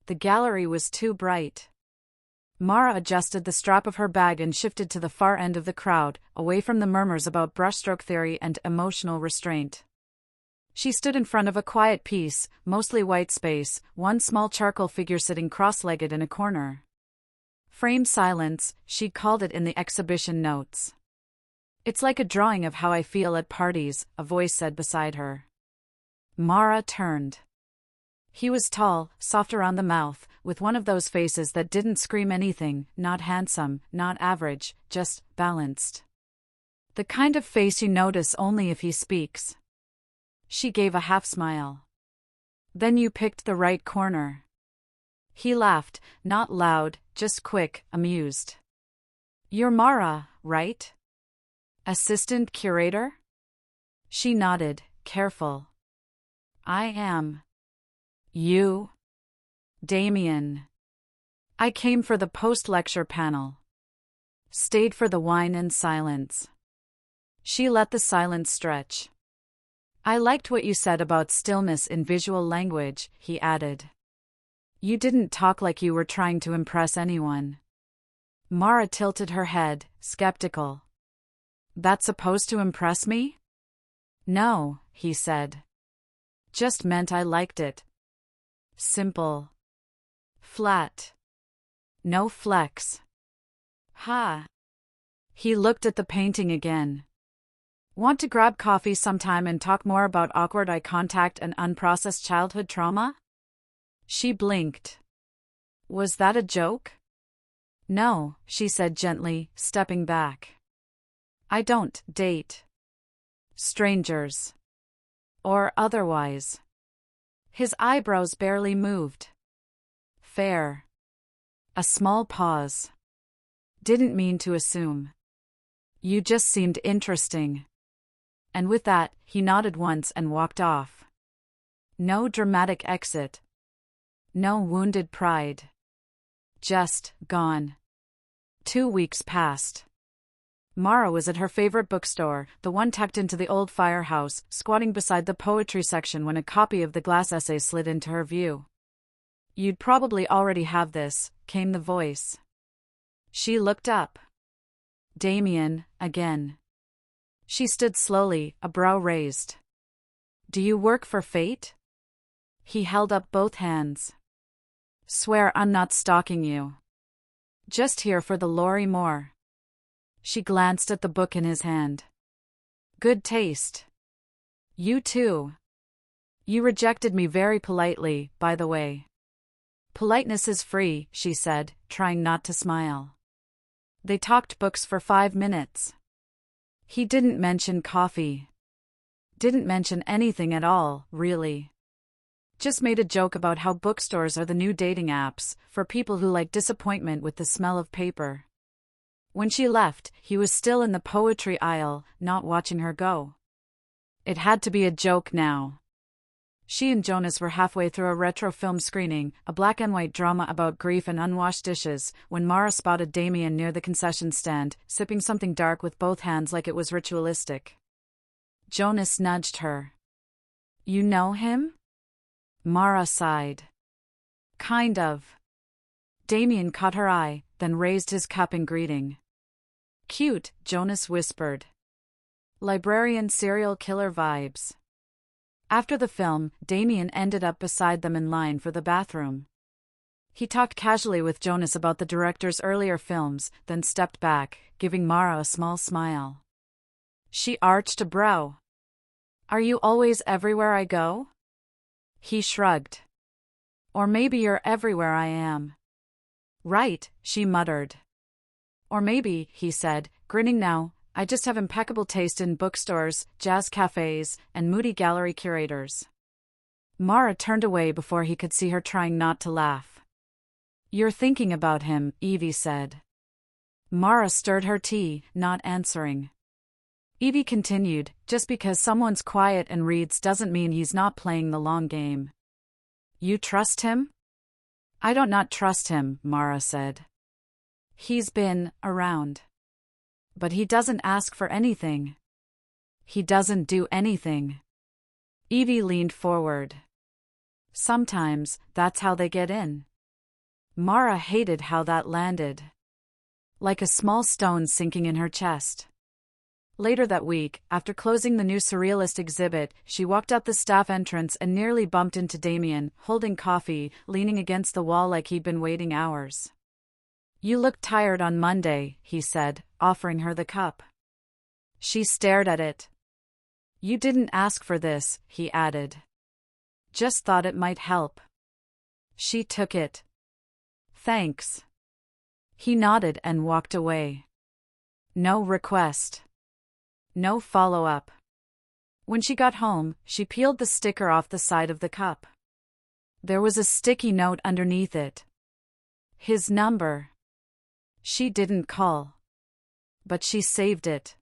The gallery was too bright. Mara adjusted the strap of her bag and shifted to the far end of the crowd, away from the murmurs about brushstroke theory and emotional restraint. She stood in front of a quiet piece, mostly white space, one small charcoal figure sitting cross-legged in a corner. Framed silence, she'd called it in the exhibition notes. It's like a drawing of how I feel at parties, a voice said beside her. Mara turned. He was tall, soft around the mouth, with one of those faces that didn't scream anything, not handsome, not average, just balanced. The kind of face you notice only if he speaks. She gave a half-smile. Then you picked the right corner. He laughed, not loud, just quick, amused. You're Mara, right? Assistant curator? She nodded, careful. I am. You? Damien. I came for the post-lecture panel. Stayed for the wine and silence. She let the silence stretch. I liked what you said about stillness in visual language, he added. You didn't talk like you were trying to impress anyone. Mara tilted her head, skeptical. That's supposed to impress me? No, he said. Just meant I liked it. Simple. Flat. No flex. Ha. He looked at the painting again. Want to grab coffee sometime and talk more about awkward eye contact and unprocessed childhood trauma? She blinked. Was that a joke? No, she said gently, stepping back. I don't date strangers. Or otherwise. His eyebrows barely moved. Fair. A small pause. Didn't mean to assume. You just seemed interesting. And with that, he nodded once and walked off. No dramatic exit. No wounded pride. Just gone. 2 weeks passed. Mara was at her favorite bookstore, the one tucked into the old firehouse, squatting beside the poetry section when a copy of the Glass essay slid into her view. You'd probably already have this, came the voice. She looked up. Damien, again. She stood slowly, a brow raised. Do you work for fate? He held up both hands. Swear I'm not stalking you. Just here for the Lori Moore. She glanced at the book in his hand. Good taste. You too. You rejected me very politely, by the way. Politeness is free, she said, trying not to smile. They talked books for 5 minutes. He didn't mention coffee. Didn't mention anything at all, really. Just made a joke about how bookstores are the new dating apps, for people who like disappointment with the smell of paper. When she left, he was still in the poetry aisle, not watching her go. It had to be a joke now. She and Jonas were halfway through a retro film screening, a black and white drama about grief and unwashed dishes, when Mara spotted Damien near the concession stand, sipping something dark with both hands like it was ritualistic. Jonas nudged her. You know him? Mara sighed. Kind of. Damien caught her eye, then raised his cup in greeting. Cute, Jonas whispered. Librarian serial killer vibes. After the film, Damien ended up beside them in line for the bathroom. He talked casually with Jonas about the director's earlier films, then stepped back, giving Mara a small smile. She arched a brow. Are you always everywhere I go? He shrugged. Or maybe you're everywhere I am. Right, she muttered. Or maybe, he said, grinning now, I just have impeccable taste in bookstores, jazz cafes, and moody gallery curators. Mara turned away before he could see her trying not to laugh. You're thinking about him, Evie said. Mara stirred her tea, not answering. Evie continued, just because someone's quiet and reads doesn't mean he's not playing the long game. You trust him? I don't not trust him, Mara said. He's been around. But he doesn't ask for anything. He doesn't do anything. Evie leaned forward. Sometimes, that's how they get in. Mara hated how that landed. Like a small stone sinking in her chest. Later that week, after closing the new surrealist exhibit, she walked out the staff entrance and nearly bumped into Damien, holding coffee, leaning against the wall like he'd been waiting hours. "You looked tired on Monday," he said, offering her the cup. She stared at it. "You didn't ask for this," he added. "Just thought it might help." She took it. "Thanks." He nodded and walked away. No request. No follow-up. When she got home, she peeled the sticker off the side of the cup. There was a sticky note underneath it. His number. She didn't call. But she saved it.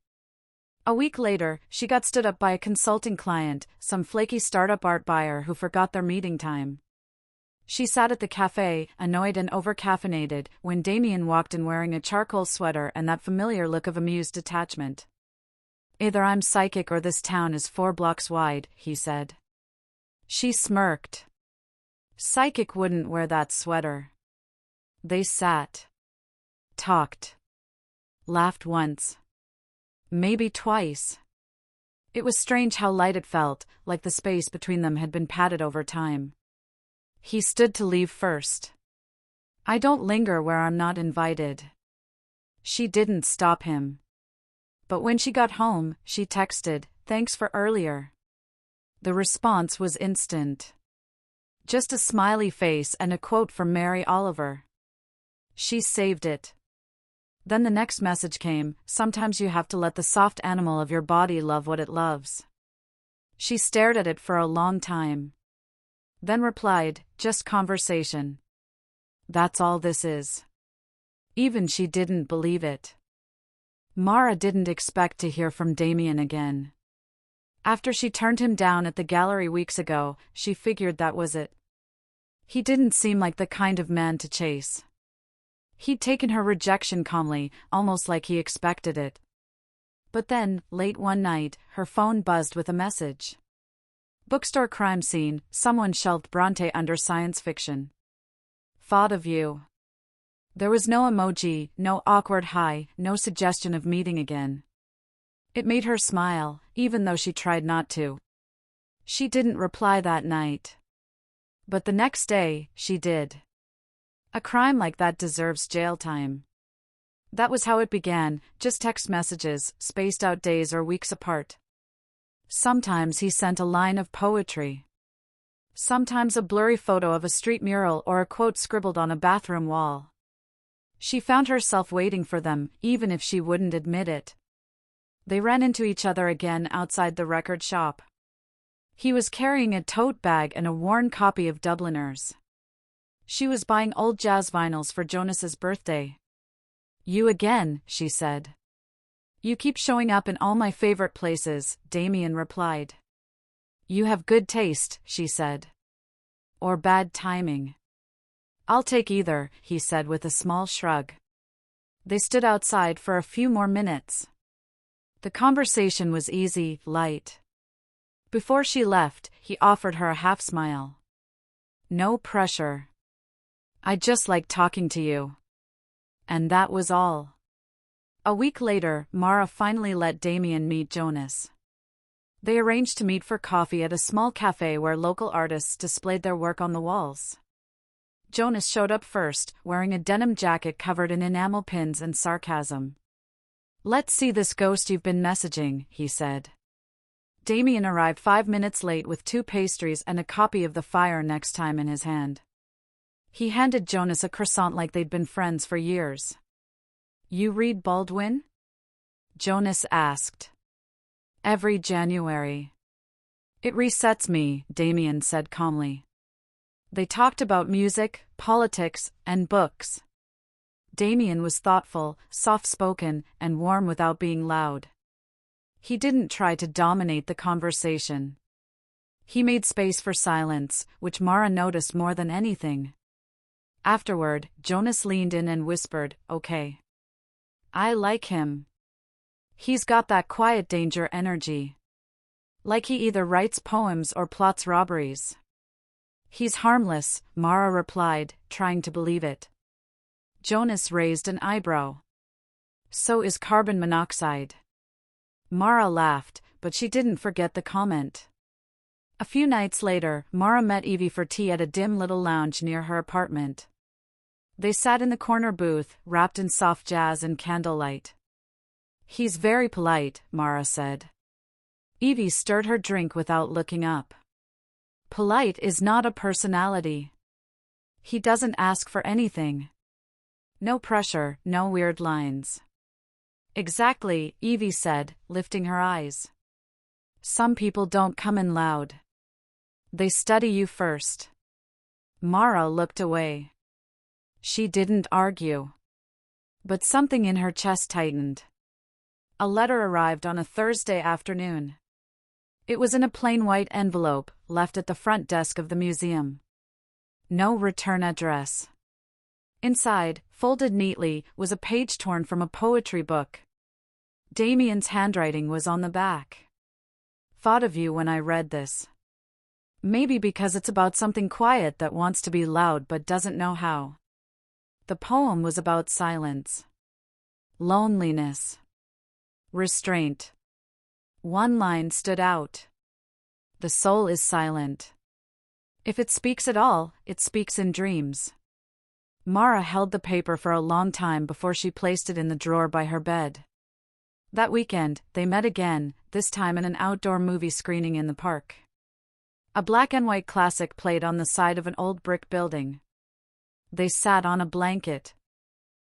A week later, she got stood up by a consulting client, some flaky startup art buyer who forgot their meeting time. She sat at the cafe, annoyed and overcaffeinated, when Damien walked in wearing a charcoal sweater and that familiar look of amused detachment. "Either I'm psychic or this town is 4 blocks wide," he said. She smirked. Psychic wouldn't wear that sweater. They sat. Talked. Laughed once. Maybe twice. It was strange how light it felt, like the space between them had been padded over time. He stood to leave first. "I don't linger where I'm not invited." She didn't stop him. But when she got home, she texted, "Thanks for earlier." The response was instant. Just a smiley face and a quote from Mary Oliver. She saved it. Then the next message came, "Sometimes you have to let the soft animal of your body love what it loves." She stared at it for a long time. Then replied, "Just conversation. That's all this is." Even she didn't believe it. Mara didn't expect to hear from Damien again. After she turned him down at the gallery weeks ago, she figured that was it. He didn't seem like the kind of man to chase. He'd taken her rejection calmly, almost like he expected it. But then, late one night, her phone buzzed with a message. "Bookstore crime scene, someone shelved Bronte under science fiction. Thought of you." There was no emoji, no awkward hi, no suggestion of meeting again. It made her smile, even though she tried not to. She didn't reply that night. But the next day, she did. A crime like that deserves jail time. That was how it began, just text messages, spaced out days or weeks apart. Sometimes he sent a line of poetry. Sometimes a blurry photo of a street mural or a quote scribbled on a bathroom wall. She found herself waiting for them, even if she wouldn't admit it. They ran into each other again outside the record shop. He was carrying a tote bag and a worn copy of Dubliners. She was buying old jazz vinyls for Jonas's birthday. "You again," she said. "You keep showing up in all my favorite places," Damien replied. "You have good taste," she said. "Or bad timing." "I'll take either," he said with a small shrug. They stood outside for a few more minutes. The conversation was easy, light. Before she left, he offered her a half-smile. "No pressure. I just like talking to you." And that was all. A week later, Mara finally let Damien meet Jonas. They arranged to meet for coffee at a small cafe where local artists displayed their work on the walls. Jonas showed up first, wearing a denim jacket covered in enamel pins and sarcasm. "Let's see this ghost you've been messaging," he said. Damien arrived 5 minutes late with 2 pastries and a copy of The Fire Next Time in his hand. He handed Jonas a croissant like they'd been friends for years. "You read Baldwin?" Jonas asked. "Every January." "It resets me," Damien said calmly. They talked about music, politics, and books. Damien was thoughtful, soft-spoken, and warm without being loud. He didn't try to dominate the conversation. He made space for silence, which Mara noticed more than anything. Afterward, Jonas leaned in and whispered, "Okay. I like him. He's got that quiet danger energy. Like he either writes poems or plots robberies." "He's harmless," Mara replied, trying to believe it. Jonas raised an eyebrow. So is carbon monoxide. Mara laughed, but she didn't forget the comment. A few nights later, Mara met Evie for tea at a dim little lounge near her apartment. They sat in the corner booth, wrapped in soft jazz and candlelight. "He's very polite," Mara said. Evie stirred her drink without looking up. "Polite is not a personality. He doesn't ask for anything. No pressure, no weird lines." "Exactly," Evie said, lifting her eyes. "Some people don't come in loud. They study you first." Mara looked away. She didn't argue. But something in her chest tightened. A letter arrived on a Thursday afternoon. It was in a plain white envelope, left at the front desk of the museum. No return address. Inside, folded neatly, was a page torn from a poetry book. Damien's handwriting was on the back. "Thought of you when I read this. Maybe because it's about something quiet that wants to be loud but doesn't know how." The poem was about silence. Loneliness. Restraint. One line stood out. "The soul is silent. If it speaks at all, it speaks in dreams." Mara held the paper for a long time before she placed it in the drawer by her bed. That weekend, they met again, this time in an outdoor movie screening in the park. A black and white classic played on the side of an old brick building. They sat on a blanket.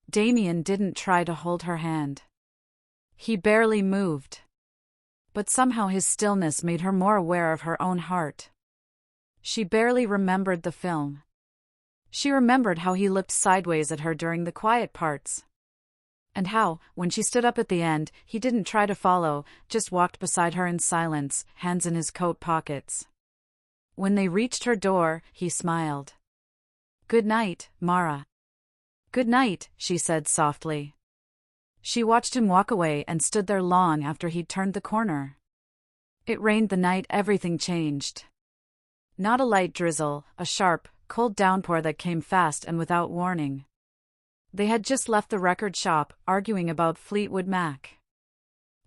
Damien didn't try to hold her hand. He barely moved. But somehow his stillness made her more aware of her own heart. She barely remembered the film. She remembered how he looked sideways at her during the quiet parts. And how, when she stood up at the end, he didn't try to follow, just walked beside her in silence, hands in his coat pockets. When they reached her door, he smiled. "Good night, Mara." "Good night," she said softly. She watched him walk away and stood there long after he'd turned the corner. It rained the night everything changed. Not a light drizzle, a sharp, cold downpour that came fast and without warning. They had just left the record shop, arguing about Fleetwood Mac.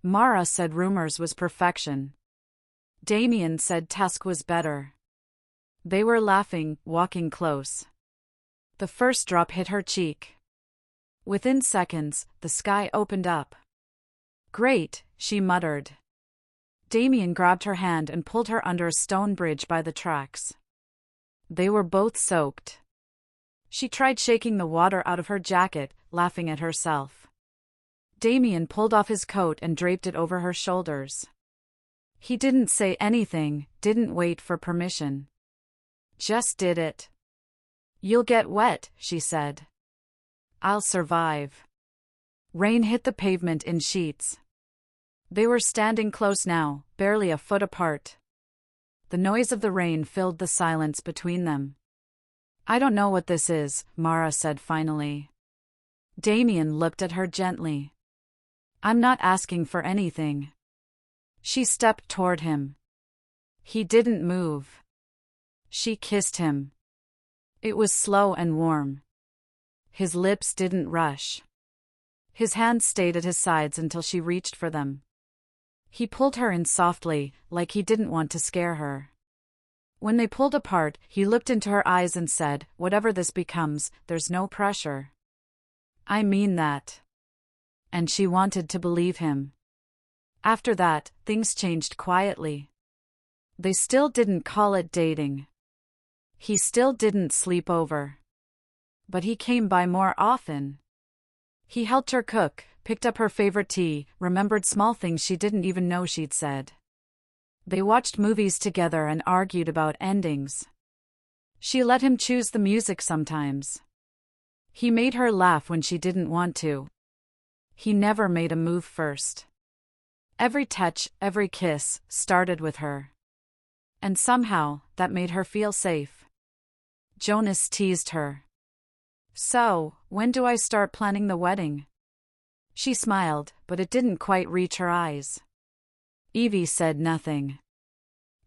Mara said Rumors was perfection. Damien said Tusk was better. They were laughing, walking close. The first drop hit her cheek. Within seconds, the sky opened up. "Great," she muttered. Damien grabbed her hand and pulled her under a stone bridge by the tracks. They were both soaked. She tried shaking the water out of her jacket, laughing at herself. Damien pulled off his coat and draped it over her shoulders. He didn't say anything, didn't wait for permission. Just did it. "You'll get wet," she said. "I'll survive." Rain hit the pavement in sheets. They were standing close now, barely a foot apart. The noise of the rain filled the silence between them. "I don't know what this is," Mara said finally. Damien looked at her gently. "I'm not asking for anything." She stepped toward him. He didn't move. She kissed him. It was slow and warm. His lips didn't rush. His hands stayed at his sides until she reached for them. He pulled her in softly, like he didn't want to scare her. When they pulled apart, he looked into her eyes and said, "Whatever this becomes, there's no pressure." "I mean that." And she wanted to believe him. After that, things changed quietly. They still didn't call it dating. He still didn't sleep over. But he came by more often. He helped her cook, picked up her favorite tea, remembered small things she didn't even know she'd said. They watched movies together and argued about endings. She let him choose the music sometimes. He made her laugh when she didn't want to. He never made a move first. Every touch, every kiss, started with her. And somehow, that made her feel safe. Jonas teased her. "So, when do I start planning the wedding?" She smiled, but it didn't quite reach her eyes. Evie said nothing.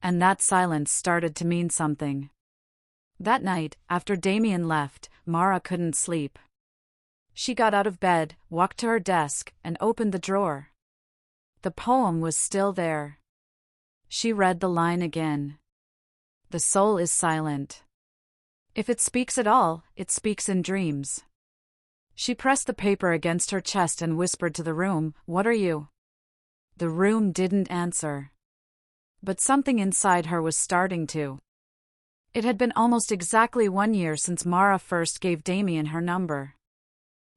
And that silence started to mean something. That night, after Damien left, Mara couldn't sleep. She got out of bed, walked to her desk, and opened the drawer. The poem was still there. She read the line again. The soul is silent. If it speaks at all, it speaks in dreams. She pressed the paper against her chest and whispered to the room, "What are you?" The room didn't answer. But something inside her was starting to. It had been almost exactly 1 year since Mara first gave Damien her number.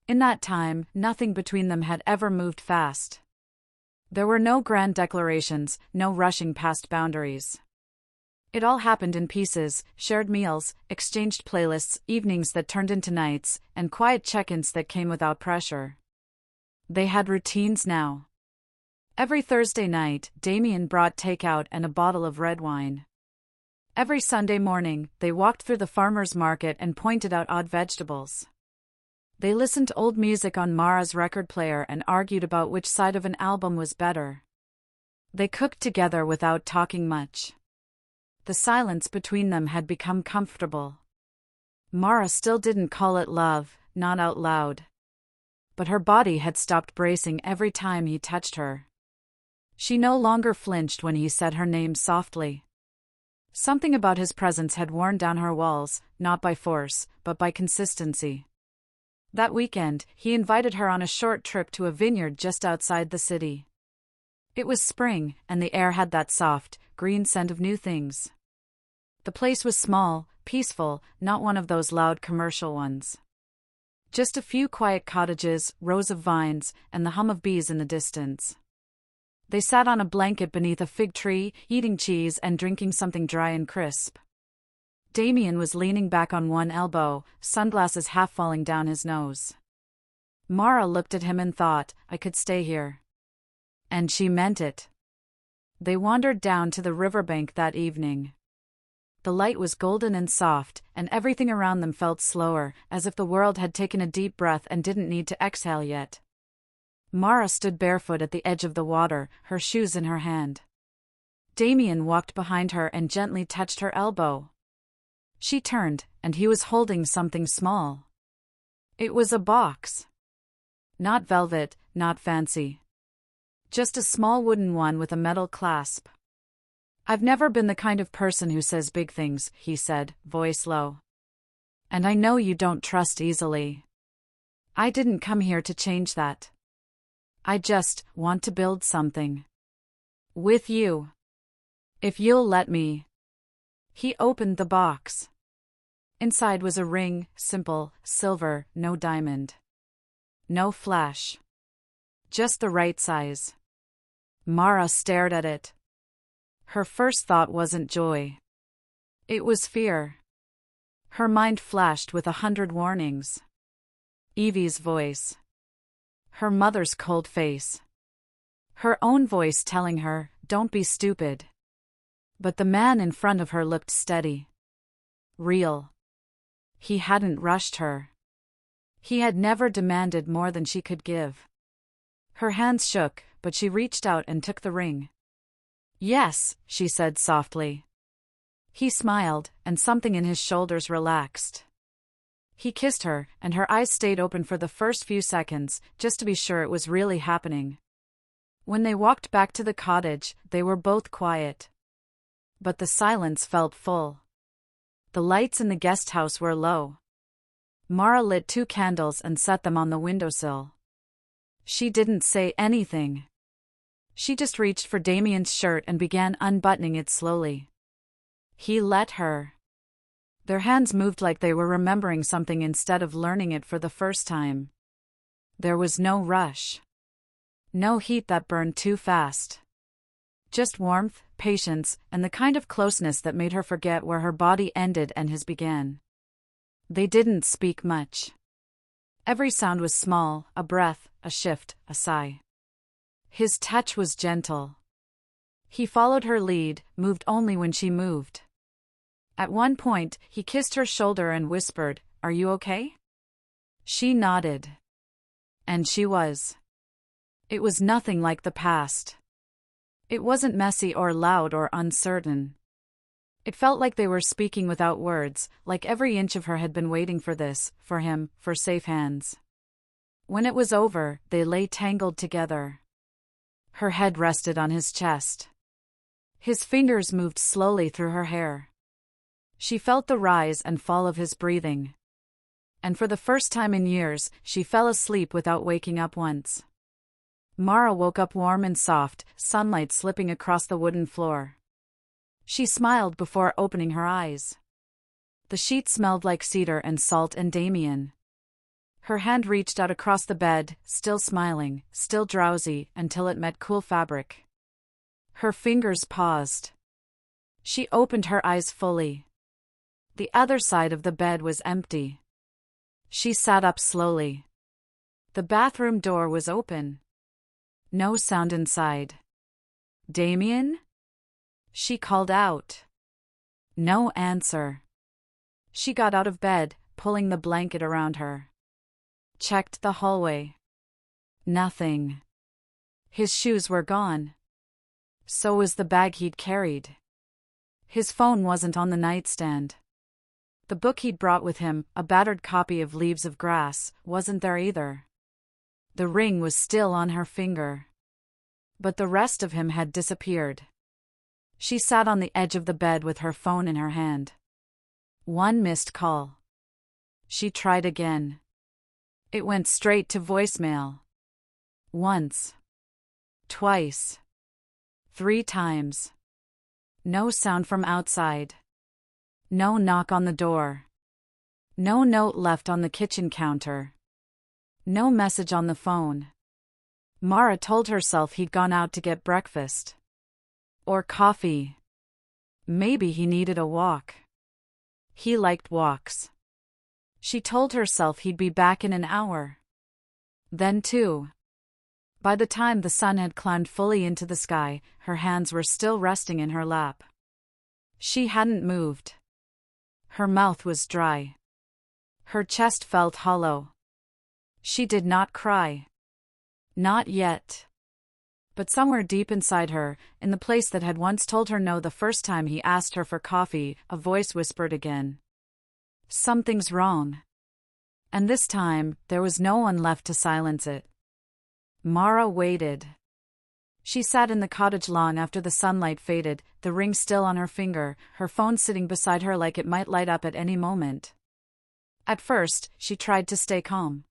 In that time, nothing between them had ever moved fast. There were no grand declarations, no rushing past boundaries. It all happened in pieces: shared meals, exchanged playlists, evenings that turned into nights, and quiet check-ins that came without pressure. They had routines now. Every Thursday night, Damien brought takeout and a bottle of red wine. Every Sunday morning, they walked through the farmer's market and pointed out odd vegetables. They listened to old music on Mara's record player and argued about which side of an album was better. They cooked together without talking much. The silence between them had become comfortable. Mara still didn't call it love, not out loud. But her body had stopped bracing every time he touched her. She no longer flinched when he said her name softly. Something about his presence had worn down her walls, not by force, but by consistency. That weekend, he invited her on a short trip to a vineyard just outside the city. It was spring, and the air had that soft, green scent of new things. The place was small, peaceful, not one of those loud commercial ones. Just a few quiet cottages, rows of vines, and the hum of bees in the distance. They sat on a blanket beneath a fig tree, eating cheese and drinking something dry and crisp. Damien was leaning back on one elbow, sunglasses half falling down his nose. Mara looked at him and thought, "I could stay here." And she meant it. They wandered down to the riverbank that evening. The light was golden and soft, and everything around them felt slower, as if the world had taken a deep breath and didn't need to exhale yet. Mara stood barefoot at the edge of the water, her shoes in her hand. Damien walked behind her and gently touched her elbow. She turned, and he was holding something small. It was a box. Not velvet, not fancy. Just a small wooden one with a metal clasp. "I've never been the kind of person who says big things," he said, voice low. "And I know you don't trust easily. I didn't come here to change that. I just want to build something. With you. If you'll let me." He opened the box. Inside was a ring, simple, silver, no diamond. No flash. Just the right size. Mara stared at it. Her first thought wasn't joy. It was fear. Her mind flashed with 100 warnings. Evie's voice. Her mother's cold face. Her own voice telling her, "Don't be stupid." But the man in front of her looked steady. Real. He hadn't rushed her. He had never demanded more than she could give. Her hands shook, but she reached out and took the ring. "Yes," she said softly. He smiled, and something in his shoulders relaxed. He kissed her, and her eyes stayed open for the first few seconds, just to be sure it was really happening. When they walked back to the cottage, they were both quiet. But the silence felt full. The lights in the guest house were low. Mara lit 2 candles and set them on the windowsill. She didn't say anything. She just reached for Damien's shirt and began unbuttoning it slowly. He let her. Their hands moved like they were remembering something instead of learning it for the first time. There was no rush. No heat that burned too fast. Just warmth, patience, and the kind of closeness that made her forget where her body ended and his began. They didn't speak much. Every sound was small, a breath, a shift, a sigh. His touch was gentle. He followed her lead, moved only when she moved. At one point, he kissed her shoulder and whispered, "Are you okay?" She nodded. And she was. It was nothing like the past. It wasn't messy or loud or uncertain. It felt like they were speaking without words, like every inch of her had been waiting for this, for him, for safe hands. When it was over, they lay tangled together. Her head rested on his chest. His fingers moved slowly through her hair. She felt the rise and fall of his breathing. And for the first time in years, she fell asleep without waking up once. Mara woke up warm and soft, sunlight slipping across the wooden floor. She smiled before opening her eyes. The sheet smelled like cedar and salt and Damien. Her hand reached out across the bed, still smiling, still drowsy, until it met cool fabric. Her fingers paused. She opened her eyes fully. The other side of the bed was empty. She sat up slowly. The bathroom door was open. No sound inside. "Damien?" she called out. No answer. She got out of bed, pulling the blanket around her. Checked the hallway. Nothing. His shoes were gone. So was the bag he'd carried. His phone wasn't on the nightstand. The book he'd brought with him, a battered copy of Leaves of Grass, wasn't there either. The ring was still on her finger. But the rest of him had disappeared. She sat on the edge of the bed with her phone in her hand. One missed call. She tried again. It went straight to voicemail. Once. Twice. 3 times. No sound from outside. No knock on the door. No note left on the kitchen counter. No message on the phone. Mara told herself he'd gone out to get breakfast. Or coffee. Maybe he needed a walk. He liked walks. She told herself he'd be back in an hour. Then 2. By the time the sun had climbed fully into the sky, her hands were still resting in her lap. She hadn't moved. Her mouth was dry. Her chest felt hollow. She did not cry. Not yet. But somewhere deep inside her, in the place that had once told her no the first time he asked her for coffee, a voice whispered again. Something's wrong. And this time, there was no one left to silence it. Mara waited. She sat in the cottage lawn after the sunlight faded, the ring still on her finger, her phone sitting beside her like it might light up at any moment. At first, she tried to stay calm.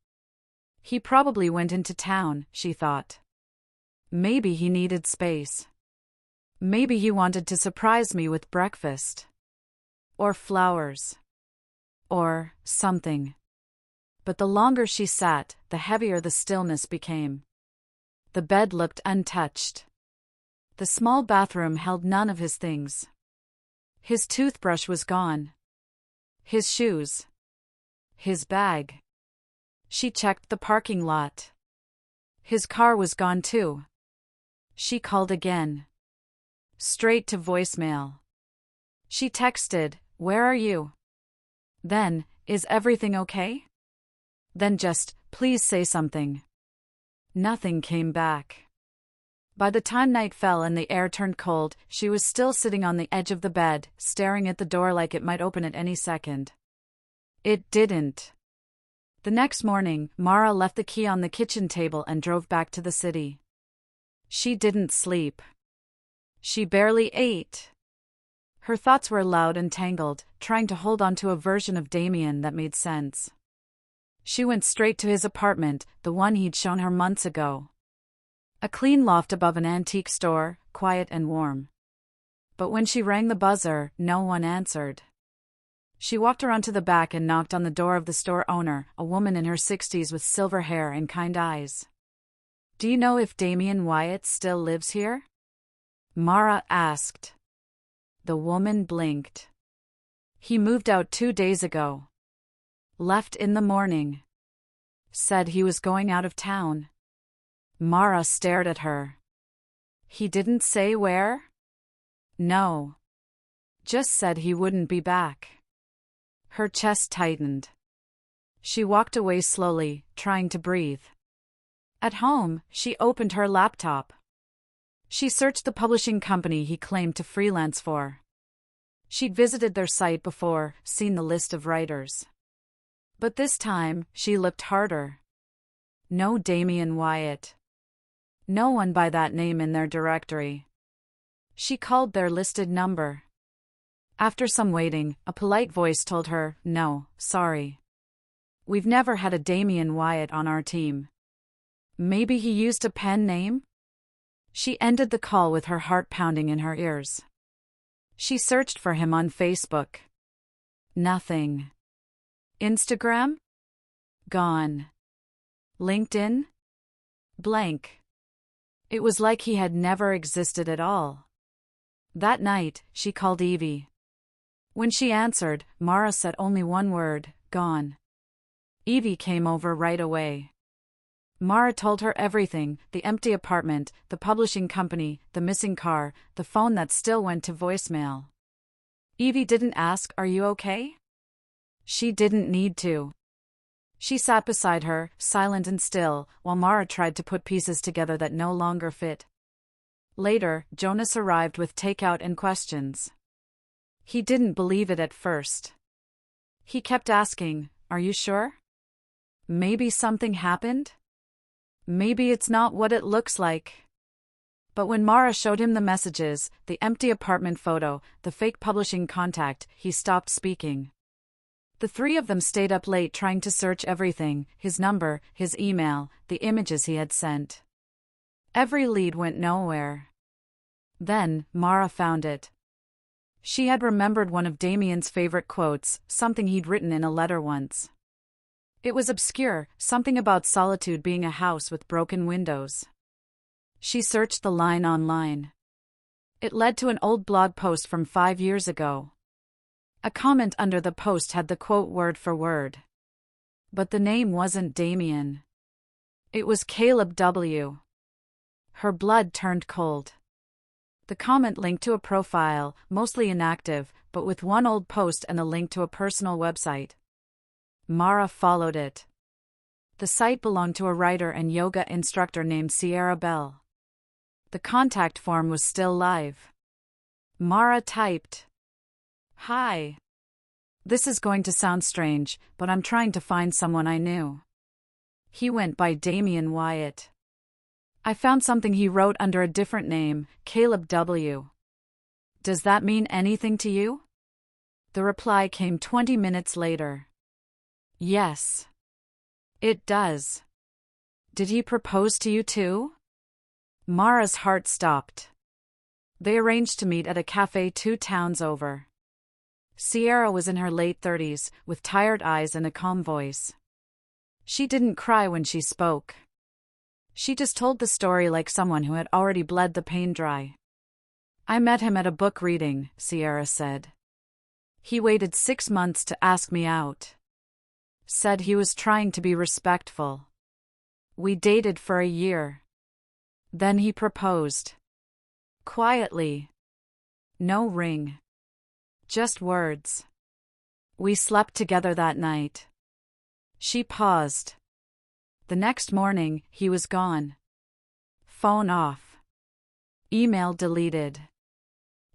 He probably went into town, she thought. Maybe he needed space. Maybe he wanted to surprise me with breakfast. Or flowers. Or something. But the longer she sat, the heavier the stillness became. The bed looked untouched. The small bathroom held none of his things. His toothbrush was gone. His shoes. His bag. She checked the parking lot. His car was gone too. She called again. Straight to voicemail. She texted, "Where are you?" Then, "Is everything okay?" Then just, "Please say something." Nothing came back. By the time night fell and the air turned cold, she was still sitting on the edge of the bed, staring at the door like it might open at any second. It didn't. The next morning, Mara left the key on the kitchen table and drove back to the city. She didn't sleep. She barely ate. Her thoughts were loud and tangled, trying to hold on to a version of Damien that made sense. She went straight to his apartment, the one he'd shown her months ago. A clean loft above an antique store, quiet and warm. But when she rang the buzzer, no one answered. She walked around to the back and knocked on the door of the store owner, a woman in her 60s with silver hair and kind eyes. "Do you know if Damien Wyatt still lives here?" Mara asked. The woman blinked. "He moved out 2 days ago. Left in the morning. Said he was going out of town." Mara stared at her. "He didn't say where?" "No. Just said he wouldn't be back." Her chest tightened. She walked away slowly, trying to breathe. At home, she opened her laptop. She searched the publishing company he claimed to freelance for. She'd visited their site before, seen the list of writers. But this time, she looked harder. No Damien Wyatt. No one by that name in their directory. She called their listed number. After some waiting, a polite voice told her, "No, sorry. We've never had a Damien Wyatt on our team. Maybe he used a pen name?" She ended the call with her heart pounding in her ears. She searched for him on Facebook. Nothing. Instagram? Gone. LinkedIn? Blank. It was like he had never existed at all. That night, she called Evie. When she answered, Mara said only one word, "Gone." Evie came over right away. Mara told her everything: the empty apartment, the publishing company, the missing car, the phone that still went to voicemail. Evie didn't ask, "Are you okay?" She didn't need to. She sat beside her, silent and still, while Mara tried to put pieces together that no longer fit. Later, Jonas arrived with takeout and questions. He didn't believe it at first. He kept asking, "Are you sure? Maybe something happened? Maybe it's not what it looks like." But when Mara showed him the messages, the empty apartment photo, the fake publishing contact, he stopped speaking. The three of them stayed up late trying to search everything: his number, his email, the images he had sent. Every lead went nowhere. Then, Mara found it. She had remembered one of Damien's favorite quotes, something he'd written in a letter once. It was obscure, something about solitude being a house with broken windows. She searched the line online. It led to an old blog post from 5 years ago. A comment under the post had the quote word for word. But the name wasn't Damien. It was Caleb W. Her blood turned cold. The comment linked to a profile, mostly inactive, but with one old post and a link to a personal website. Mara followed it. The site belonged to a writer and yoga instructor named Sierra Bell. The contact form was still live. Mara typed, "Hi. This is going to sound strange, but I'm trying to find someone I knew. He went by Damien Wyatt. I found something he wrote under a different name, Caleb W. Does that mean anything to you?" The reply came 20 minutes later. "Yes. It does. Did he propose to you too?" Mara's heart stopped. They arranged to meet at a cafe 2 towns over. Sierra was in her late 30s, with tired eyes and a calm voice. She didn't cry when she spoke. She just told the story like someone who had already bled the pain dry. "I met him at a book reading," Sierra said. "He waited 6 months to ask me out. Said he was trying to be respectful. We dated for a year. Then he proposed. Quietly. No ring. Just words. We slept together that night." She paused. The next morning, he was gone. Phone off. Email deleted.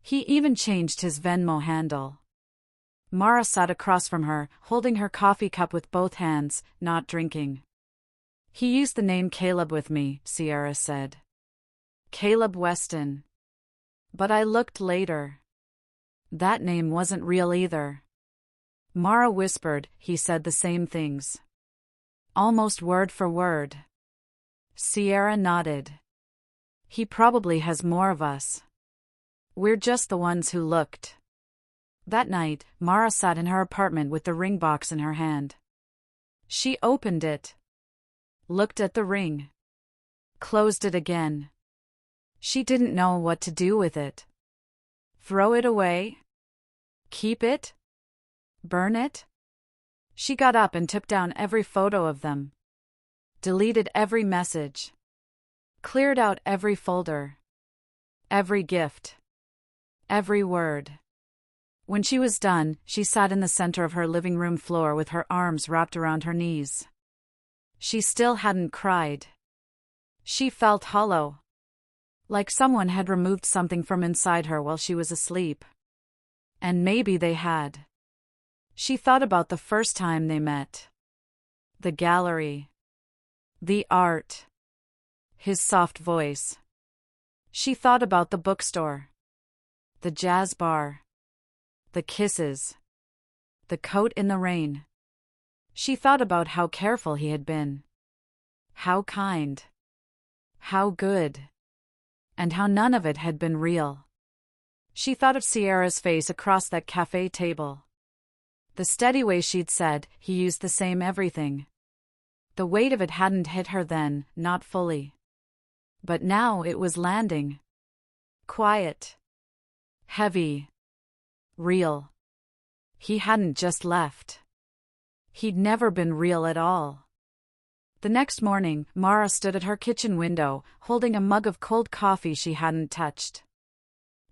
He even changed his Venmo handle. Mara sat across from her, holding her coffee cup with both hands, not drinking. "He used the name Caleb with me," Sierra said. "Caleb Weston. But I looked later. That name wasn't real either." Mara whispered, "He said the same things. Almost word for word." Sierra nodded. "He probably has more of us. We're just the ones who looked." That night, Mara sat in her apartment with the ring box in her hand. She opened it. Looked at the ring. Closed it again. She didn't know what to do with it. Throw it away? Keep it? Burn it? She got up and took down every photo of them. Deleted every message. Cleared out every folder. Every gift. Every word. When she was done, she sat in the center of her living room floor with her arms wrapped around her knees. She still hadn't cried. She felt hollow. Like someone had removed something from inside her while she was asleep. And maybe they had. She thought about the first time they met. The gallery. The art. His soft voice. She thought about the bookstore. The jazz bar. The kisses. The coat in the rain. She thought about how careful he had been. How kind. How good. And how none of it had been real. She thought of Sierra's face across that cafe table. The steady way she'd said, he used the same everything. The weight of it hadn't hit her then, not fully. But now it was landing. Quiet. Heavy. Real. He hadn't just left. He'd never been real at all. The next morning, Mara stood at her kitchen window, holding a mug of cold coffee she hadn't touched.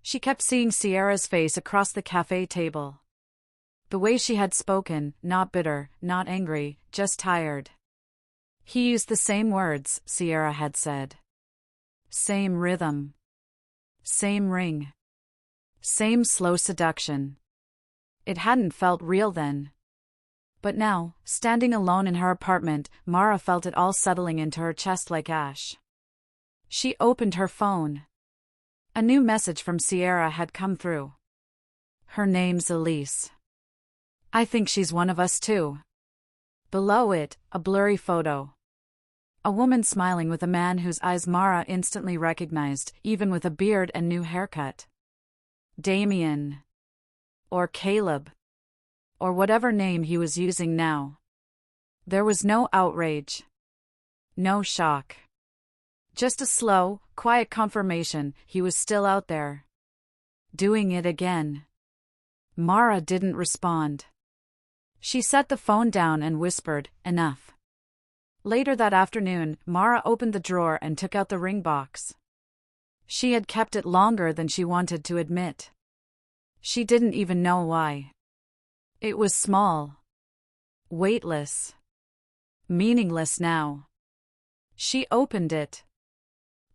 She kept seeing Sierra's face across the cafe table. The way she had spoken, not bitter, not angry, just tired. He used the same words, Sierra had said. Same rhythm. Same ring. Same slow seduction. It hadn't felt real then. But now, standing alone in her apartment, Mara felt it all settling into her chest like ash. She opened her phone. A new message from Sierra had come through. Her name's Elise. I think she's one of us too. Below it, a blurry photo. A woman smiling with a man whose eyes Mara instantly recognized, even with a beard and new haircut. Damien. Or Caleb. Or whatever name he was using now. There was no outrage. No shock. Just a slow, quiet confirmation he was still out there. Doing it again. Mara didn't respond. She set the phone down and whispered, "Enough." Later that afternoon, Mara opened the drawer and took out the ring box. She had kept it longer than she wanted to admit. She didn't even know why. It was small. Weightless. Meaningless now. She opened it.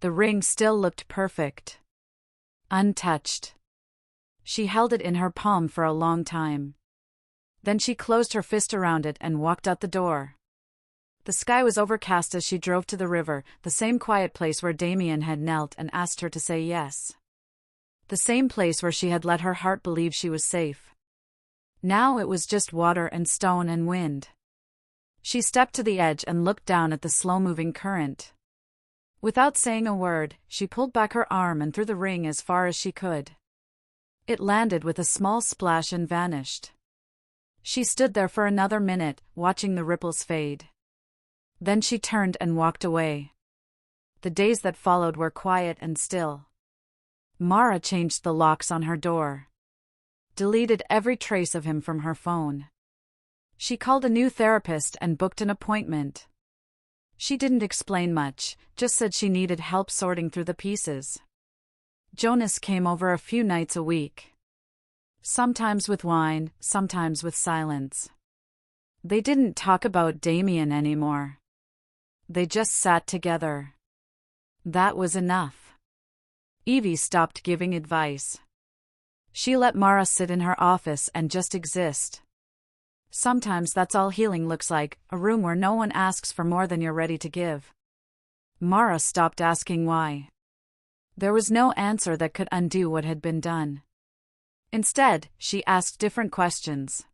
The ring still looked perfect. Untouched. She held it in her palm for a long time. Then she closed her fist around it and walked out the door. The sky was overcast as she drove to the river, the same quiet place where Damien had knelt and asked her to say yes. The same place where she had let her heart believe she was safe. Now it was just water and stone and wind. She stepped to the edge and looked down at the slow-moving current. Without saying a word, she pulled back her arm and threw the ring as far as she could. It landed with a small splash and vanished. She stood there for another minute, watching the ripples fade. Then she turned and walked away. The days that followed were quiet and still. Mara changed the locks on her door. Deleted every trace of him from her phone. She called a new therapist and booked an appointment. She didn't explain much, just said she needed help sorting through the pieces. Jonas came over a few nights a week. Sometimes with wine, sometimes with silence. They didn't talk about Damien anymore. They just sat together. That was enough. Evie stopped giving advice. She let Mara sit in her office and just exist. Sometimes that's all healing looks like, a room where no one asks for more than you're ready to give. Mara stopped asking why. There was no answer that could undo what had been done. Instead, she asked different questions.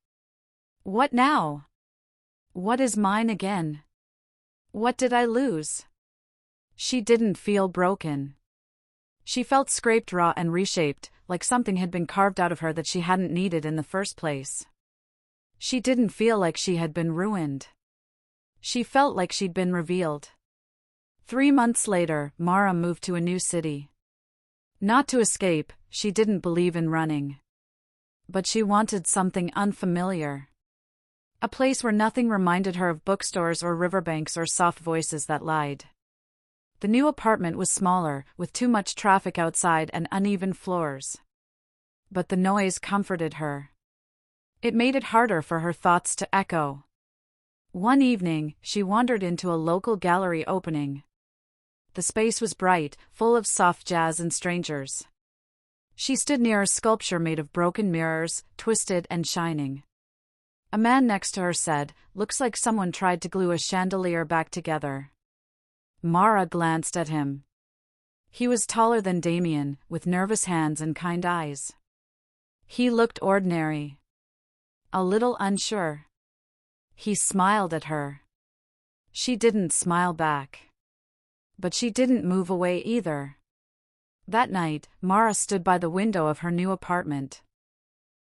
What now? What is mine again? What did I lose? She didn't feel broken. She felt scraped raw and reshaped, like something had been carved out of her that she hadn't needed in the first place. She didn't feel like she had been ruined. She felt like she'd been revealed. 3 months later, Mara moved to a new city. Not to escape, she didn't believe in running. But she wanted something unfamiliar. A place where nothing reminded her of bookstores or riverbanks or soft voices that lied. The new apartment was smaller, with too much traffic outside and uneven floors. But the noise comforted her. It made it harder for her thoughts to echo. One evening, she wandered into a local gallery opening. The space was bright, full of soft jazz and strangers. She stood near a sculpture made of broken mirrors, twisted and shining. A man next to her said, "Looks like someone tried to glue a chandelier back together." Mara glanced at him. He was taller than Damien, with nervous hands and kind eyes. He looked ordinary. A little unsure. He smiled at her. She didn't smile back. But she didn't move away either. That night, Mara stood by the window of her new apartment.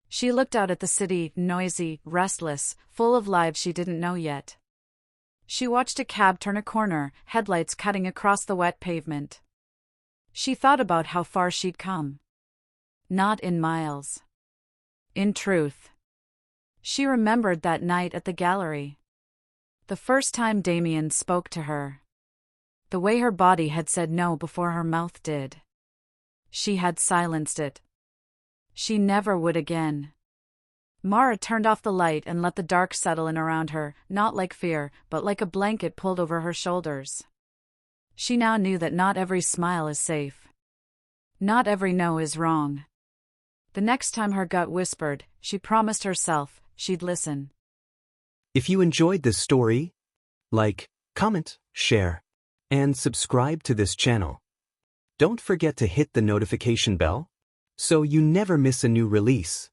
She looked out at the city, noisy, restless, full of lives she didn't know yet. She watched a cab turn a corner, headlights cutting across the wet pavement. She thought about how far she'd come. Not in miles. In truth. She remembered that night at the gallery. The first time Damien spoke to her. The way her body had said no before her mouth did. She had silenced it. She never would again. Mara turned off the light and let the dark settle in around her, not like fear, but like a blanket pulled over her shoulders. She now knew that not every smile is safe. Not every no is wrong. The next time her gut whispered, she promised herself she'd listen. If you enjoyed this story, like, comment, share, and subscribe to this channel. Don't forget to hit the notification bell so you never miss a new release.